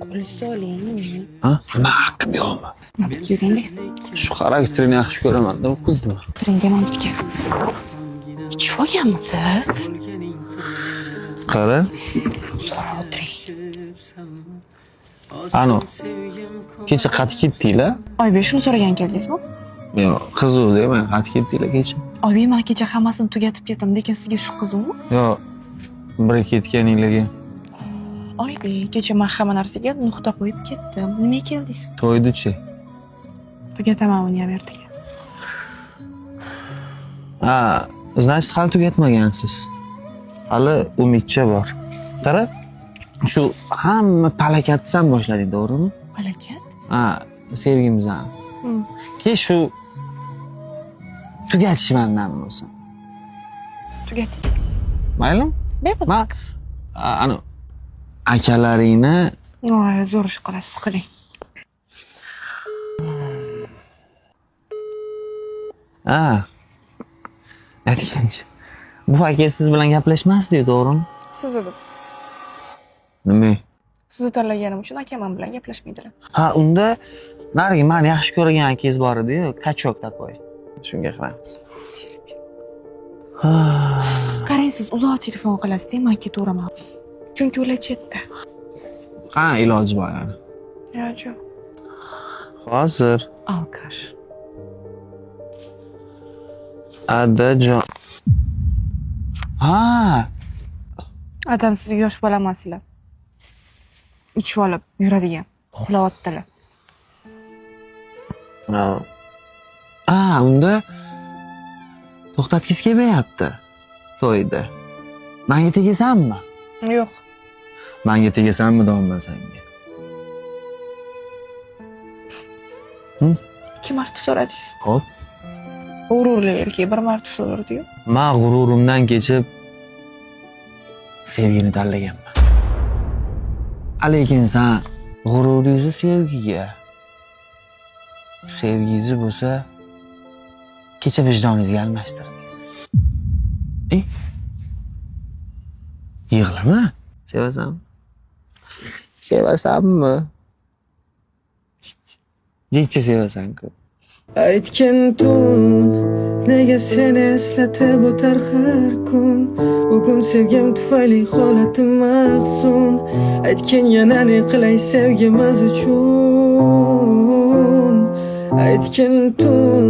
Qo'lisi oling. Ha? Nima haqqim yo'qmi? Yuring. Shu xarakterini yaxshi ko'raman-da bu qizni. Turing manimga. Ichib olganmisiz? Qara. So'ra o'tiring. Ano. Kecha qatib ketdinglar? Oybek shuni so'ragan keldingizmi? Yo'q, qizuv deyman, qatib ketdinglar kecha. Oybek men kecha hammasini tugatib ketdim, lekin sizga shu qizuvmi? Yo'q. Bir ketganinglarga Oybek, kecha men hamma narsaga nuqta qo'yib ketdim. Nimaga keldingiz? to'ydi-chi. Tugataman uni ham ertaga. Ha, значит, hali tugatmagansiz. Hali umidcha bor. Qara. Shu hamma palakatdan boshladik, to'g'rimi? Palakat? Ha, sevgimizni. Keyin shu tugatishmandan bo'lsin. Tugating. Maylimi? Bepul. Men ana akalaringni Voy, zo'r ish qilasiz, qiling. ha. Aytgancha. Bu aka siz bilan gaplashmasdi, to'g'rimi? Sizni deb. Nima? Sizni tanlaganim uchun akaman bilan gaplashmaydilar. Ha, unda narigi meni yaxshi ko'rgan akangiz bor edi-yu, kachok takoy. Shunga qilamiz. Qarang, siz uzoq telefon qilasiz-da, men ketaveraman. Chunki ular chetda. Ha, iloji bor yani. Iloji yo'q. Hozir Alkash. Adajon. Ha, Adam sizga yosh bola emaslar. Ichib olib yuradigan, uxlayotdilar. unda to'xtatgisi kelmayapti to'yda. Menga tegasanmi? Yo'q. Menga tegasanmi domla senga? 2 marta so'radingiz. Xo'p. G'ururli erkak 1 marta so'rardi-yu. Men g'ururimdan kechib sevgini tanlaganman. Lekin sen g'ururingizni sevgiga, sevgingizni bo'lsa kecha vijdoningizga almashtirdingiz. Yig'lama. Sevasanmi? Sevasanmi? Jichcha sevasan-ku. Aytgan tun nega seni eslatib o'tar har kun. Bugun sevgim tufayli holatim mahzun. Aytgan yana ne qilay sevgimiz uchun. Aytgan tun